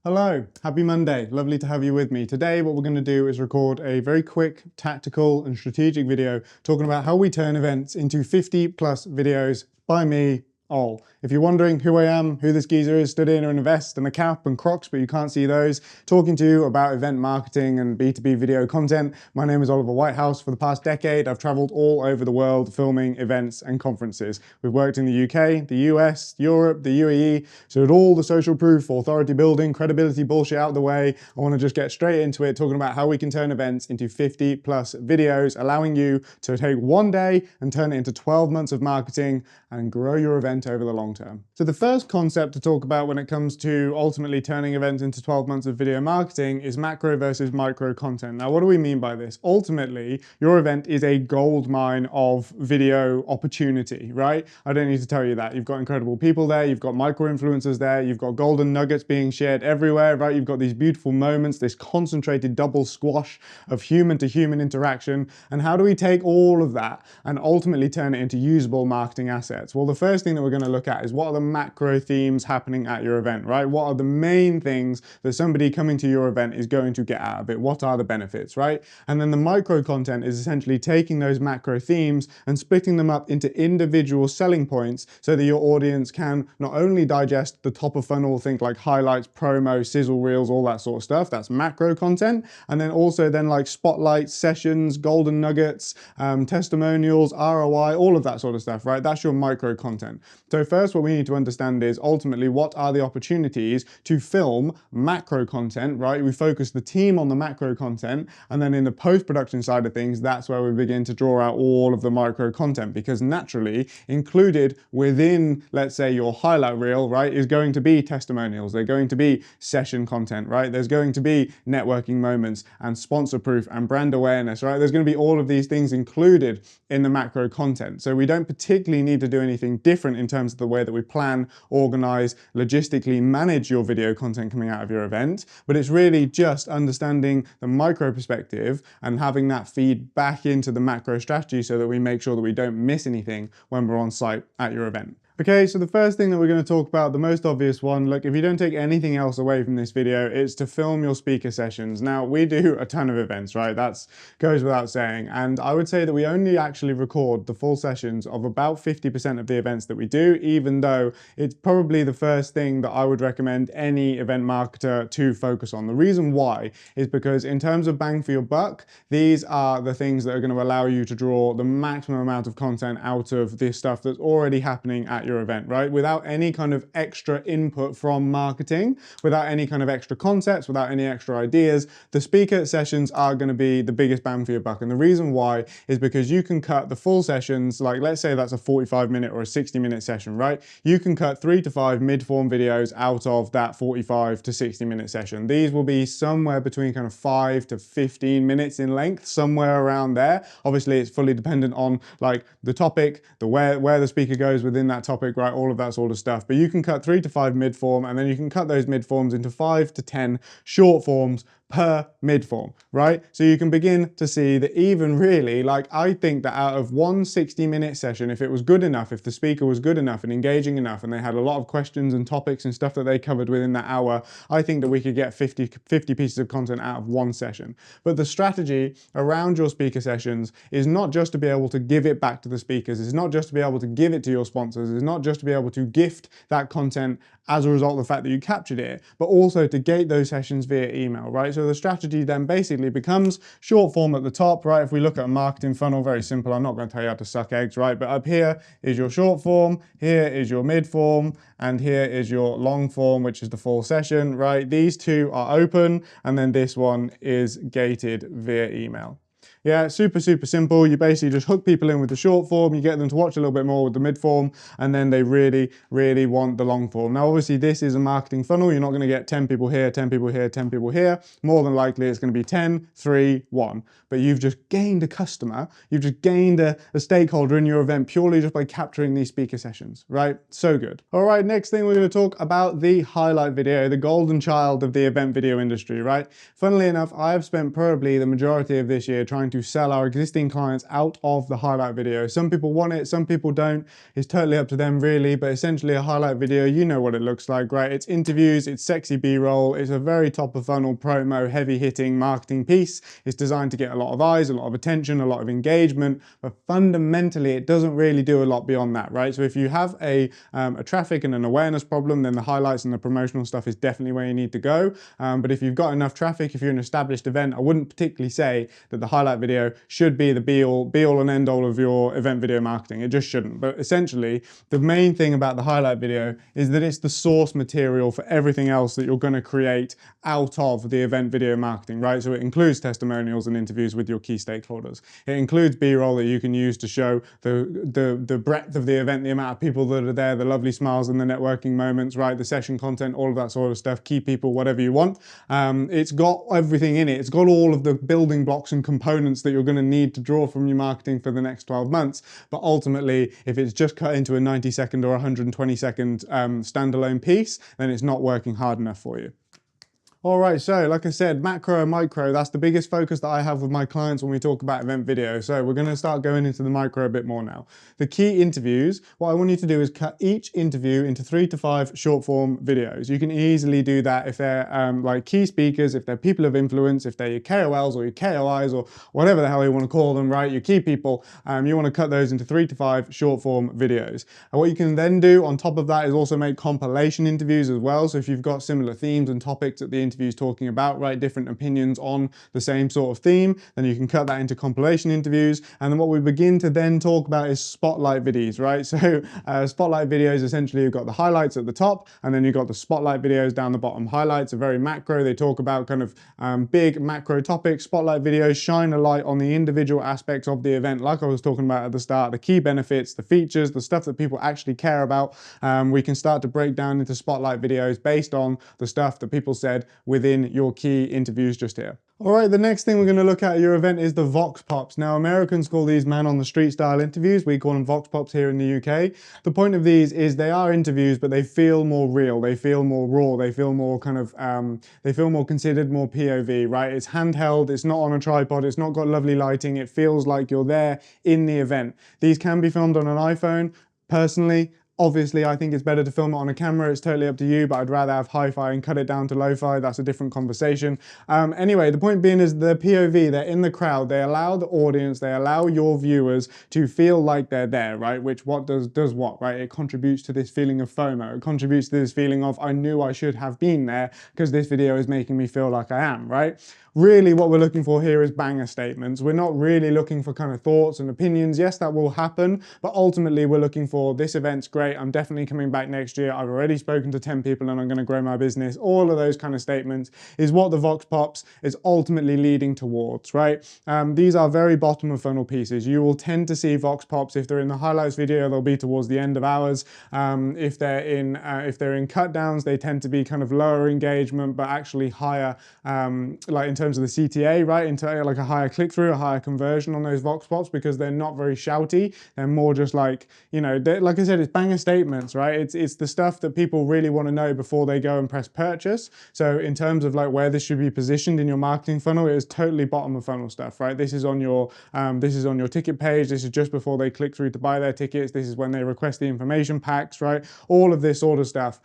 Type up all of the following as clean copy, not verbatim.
Hello, happy Monday. Lovely to have you with me. Today, what we're going to do is record a very quick, tactical and strategic video talking about how we turn events into 50 plus videos by me, all. If you're wondering who I am, who this geezer is, stood in a vest and a cap and Crocs, but you can't see those, talking to you about event marketing and B2B video content. My name is Oliver Whitehouse. For the past decade, I've traveled all over the world filming events and conferences. We've worked in the UK, the US, Europe, the UAE, so with all the social proof, authority building, credibility bullshit out of the way, I want to just get straight into it, talking about how we can turn events into 50 plus videos, allowing you to take one day and turn it into 12 months of marketing and grow your event over the long term. So the first concept to talk about when it comes to ultimately turning events into 12 months of video marketing is macro versus micro content. Now, what do we mean by this? Ultimately, your event is a gold mine of video opportunity, right? I don't need to tell you that. You've got incredible people there, you've got micro influencers there, you've got golden nuggets being shared everywhere, right? You've got these beautiful moments, this concentrated double squash of human to human interaction. And how do we take all of that and ultimately turn it into usable marketing assets? Well, the first thing that we're going to look at is what are the macro themes happening at your event, right? What are the main things that somebody coming to your event is going to get out of it? What are the benefits, right? And then the micro content is essentially taking those macro themes and splitting them up into individual selling points so that your audience can not only digest the top of funnel, think like highlights, promo, sizzle reels, all that sort of stuff. That's macro content. And then also then like spotlights, sessions, golden nuggets, testimonials, ROI, all of that sort of stuff, right? That's your micro content. So first, what we need to understand is ultimately what are the opportunities to film macro content, right? We focus the team on the macro content, and then in the post-production side of things, that's where we begin to draw out all of the micro content, because naturally included within, let's say, your highlight reel, right, is going to be testimonials. They're going to be session content, right? There's going to be networking moments and sponsor proof and brand awareness, right? There's going to be all of these things included in the macro content. So we don't particularly need to do anything different in terms of the way that we plan, organize, logistically manage your video content coming out of your event, but it's really just understanding the micro perspective and having that feed back into the macro strategy so that we make sure that we don't miss anything when we're on site at your event. Okay, so the first thing that we're going to talk about, the most obvious one, look, if you don't take anything else away from this video, it's to film your speaker sessions. Now, we do a ton of events, right? That goes without saying. And I would say that we only actually record the full sessions of about 50% of the events that we do, even though it's probably the first thing that I would recommend any event marketer to focus on. The reason why is because in terms of bang for your buck, these are the things that are going to allow you to draw the maximum amount of content out of this stuff that's already happening at your event, right? Without any kind of extra input from marketing, without any kind of extra concepts, without any extra ideas, the speaker sessions are going to be the biggest bang for your buck. And the reason why is because you can cut the full sessions, like let's say that's a 45-minute or a 60-minute session, right? You can cut 3 to 5 mid-form videos out of that 45 to 60-minute session. These will be somewhere between kind of 5 to 15 minutes in length, somewhere around there. Obviously, it's fully dependent on like the topic, where the speaker goes within that topic, right? All of that sort of stuff. But you can cut 3 to 5 mid-form, and then you can cut those mid-forms into 5 to 10 short forms per mid-form, right? So you can begin to see that even really, like I think that out of one 60-minute session, if it was good enough, if the speaker was good enough and engaging enough, and they had a lot of questions and topics and stuff that they covered within that hour, I think that we could get 50 pieces of content out of one session. But the strategy around your speaker sessions is not just to be able to give it back to the speakers, it's not just to be able to give it to your sponsors, it's not just to be able to gift that content as a result of the fact that you captured it, but also to gate those sessions via email, right? So the strategy then basically becomes short form at the top, right? If we look at a marketing funnel, very simple. I'm not going to tell you how to suck eggs, right? But up here is your short form, here is your mid form, and here is your long form, which is the full session, right? These two are open, and then this one is gated via email. Yeah, super simple. You basically just hook people in with the short form, you get them to watch a little bit more with the mid form, and then they really want the long form. Now, obviously, this is a marketing funnel. You're not going to get 10 people here, 10 people here, 10 people here. More than likely, it's going to be 10, 3, 1. But you've just gained a customer, you've just gained a stakeholder in your event purely just by capturing these speaker sessions, right? So good. All right, next thing we're going to talk about the highlight video, the golden child of the event video industry, right? Funnily enough, I've spent probably the majority of this year trying trying to sell our existing clients out of the highlight video. Some people want it, some people don't. It's totally up to them really, but essentially a highlight video, you know what it looks like, right? It's interviews, it's sexy B-roll, it's a very top of funnel promo, heavy hitting marketing piece. It's designed to get a lot of eyes, a lot of attention, a lot of engagement, but fundamentally it doesn't really do a lot beyond that, right? So if you have a traffic and an awareness problem, then the highlights and the promotional stuff is definitely where you need to go. But if you've got enough traffic, if you're an established event, I wouldn't particularly say that the highlight video should be the be all and end all of your event video marketing. It just shouldn't. But essentially, the main thing about the highlight video is that it's the source material for everything else that you're going to create out of the event video marketing, right? So it includes testimonials and interviews with your key stakeholders. It includes B-roll that you can use to show the breadth of the event, the amount of people that are there, the lovely smiles and the networking moments, right? The session content, all of that sort of stuff, key people, whatever you want. It's got everything in it. It's got all of the building blocks and components that you're going to need to draw from your marketing for the next 12 months. But ultimately, if it's just cut into a 90-second or 120-second standalone piece, then it's not working hard enough for you. All right, so like I said, macro and micro, that's the biggest focus that I have with my clients when we talk about event video. So we're going to start going into the micro a bit more now. The key interviews, what I want you to do is cut each interview into 3 to 5 short form videos. You can easily do that if they're like key speakers, if they're people of influence, if they're your KOLs or your KOIs or whatever the hell you want to call them, right? Your key people, you want to cut those into 3 to 5 short form videos. And what you can then do on top of that is also make compilation interviews as well. So if you've got similar themes and topics at the interviews talking about, right, different opinions on the same sort of theme, then you can cut that into compilation interviews. And then what we begin to then talk about is spotlight videos, right? So spotlight videos, essentially you've got the highlights at the top and then you've got the spotlight videos down the bottom. Highlights are very macro. They talk about kind of big macro topics. Spotlight videos shine a light on the individual aspects of the event, like I was talking about at the start, the key benefits, the features, the stuff that people actually care about. We can start to break down into spotlight videos based on the stuff that people said within your key interviews just here. All right, the next thing we're going to look at your event is the Vox Pops. Now, Americans call these man on the street style interviews. We call them Vox Pops here in the UK. The point of these is they are interviews, but they feel more real. They feel more raw. They feel more kind of, they feel more considered, more POV, right? It's handheld. It's not on a tripod. It's not got lovely lighting. It feels like you're there in the event. These can be filmed on an iPhone. Personally, obviously, I think it's better to film it on a camera. It's totally up to you, but I'd rather have hi-fi and cut it down to lo-fi. That's a different conversation. Anyway, the point being is the POV, they're in the crowd. They allow the audience, they allow your viewers to feel like they're there, right? Which what does what, right? It contributes to this feeling of FOMO. It contributes to this feeling of, I knew I should have been there because this video is making me feel like I am, right? Really what we're looking for here is banger statements. We're not really looking for kind of thoughts and opinions. Yes, that will happen, but ultimately we're looking for, this event's great, I'm definitely coming back next year, I've already spoken to 10 people and I'm going to grow my business. All of those kind of statements is what the Vox Pops is ultimately leading towards, right? These are very bottom of funnel pieces. You will tend to see Vox Pops, if they're in the highlights video, they'll be towards the end of ours. If they're in cut downs, they tend to be kind of lower engagement, but actually higher, like in terms of the CTA, right, into like a higher click-through, a higher conversion on those Vox Pops, because they're not very shouty. They're more just like, you know, like I said, it's banger statements, right? It's the stuff that people really want to know before they go and press purchase. So in terms of like where this should be positioned in your marketing funnel, it is totally bottom of funnel stuff, right? This is on your ticket page. This is just before they click through to buy their tickets. This is when they request the information packs, right? All of this sort of stuff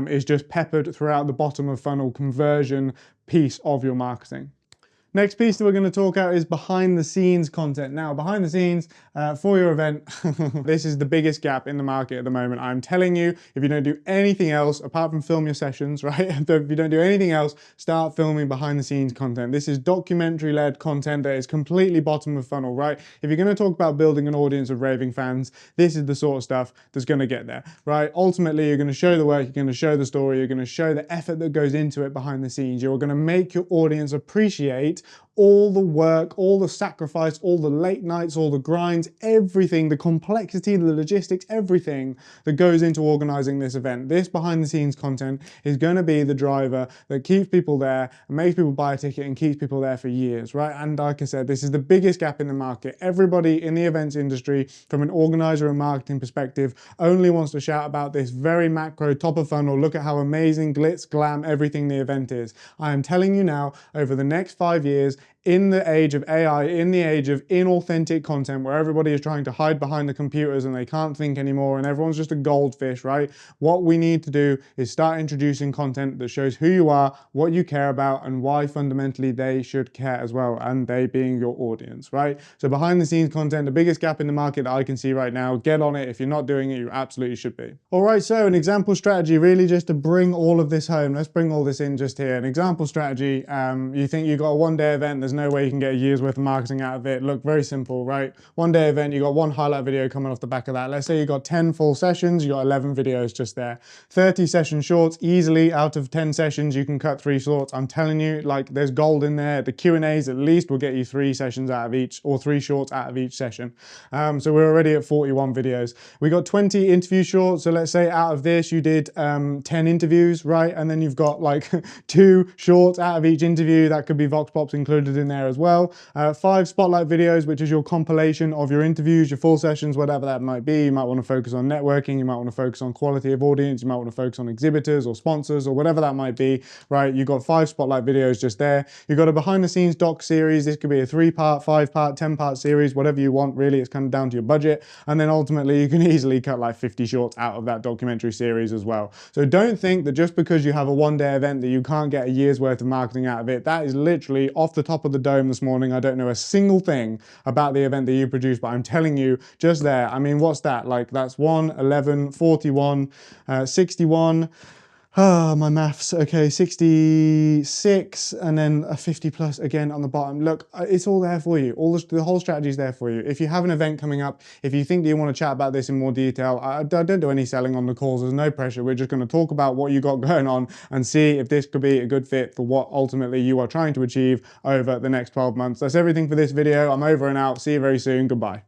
is just peppered throughout the bottom of funnel conversion piece of your marketing. Next piece that we're going to talk about is behind the scenes content. Now, behind the scenes for your event, this is the biggest gap in the market at the moment. I'm telling you, if you don't do anything else, apart from film your sessions, right? If you don't do anything else, start filming behind the scenes content. This is documentary-led content that is completely bottom of funnel, right? If you're going to talk about building an audience of raving fans, this is the sort of stuff that's going to get there, right? Ultimately, you're going to show the work, you're going to show the story, you're going to show the effort that goes into it behind the scenes. You're going to make your audience appreciate all the work, all the sacrifice, all the late nights, all the grinds, everything, the complexity, the logistics, everything that goes into organizing this event. This behind the scenes content is going to be the driver that keeps people there and makes people buy a ticket and keeps people there for years, right? And like I said, this is the biggest gap in the market. Everybody in the events industry, from an organizer and marketing perspective, only wants to shout about this very macro, top of funnel, look at how amazing, glitz, glam, everything the event is. I am telling you now, over the next 5 years, in the age of AI, in the age of inauthentic content where everybody is trying to hide behind the computers and they can't think anymore and everyone's just a goldfish, right? What we need to do is start introducing content that shows who you are, what you care about, and why fundamentally they should care as well, and they being your audience, right? So behind the scenes content, the biggest gap in the market that I can see right now, get on it. If you're not doing it, you absolutely should be. All right, so an example strategy, really just to bring all of this home. Let's bring all this in just here. An example strategy, you think you've got a one-day event, there's no way you can get a year's worth of marketing out of it. Look, very simple, right? One-day event, you got one highlight video coming off the back of that. Let's say you got 10 full sessions, you got 11 videos just there. 30 session shorts, easily out of 10 sessions, you can cut 3 shorts. I'm telling you, like, there's gold in there. The Q&As at least will get you 3 sessions out of each, or 3 shorts out of each session. So we're already at 41 videos. We got 20 interview shorts. So let's say out of this, you did 10 interviews, right? And then you've got like 2 shorts out of each interview. That could be Vox Pops included in there as well. 5 spotlight videos, which is your compilation of your interviews, your full sessions, whatever that might be. You might want to focus on networking. You might want to focus on quality of audience. You might want to focus on exhibitors or sponsors or whatever that might be, right? You've got 5 spotlight videos just there. You've got a behind the scenes doc series. This could be a 3-part, 5-part, 10-part series, whatever you want, really. It's kind of down to your budget. And then ultimately you can easily cut like 50 shorts out of that documentary series as well. So don't think that just because you have a one-day event that you can't get a year's worth of marketing out of it. That is literally off the top of the dome this morning. I don't know a single thing about the event that you produced, but I'm telling you just there. I mean, what's that? Like that's 1, 11, 41, 61. Ah, my maths. Okay, 66 and then a 50 plus again on the bottom. Look, it's all there for you. The whole strategy is there for you. If you have an event coming up, if you think that you want to chat about this in more detail, I don't do any selling on the calls. There's no pressure. We're just going to talk about what you got going on and see if this could be a good fit for what ultimately you are trying to achieve over the next 12 months. That's everything for this video. I'm over and out. See you very soon. Goodbye.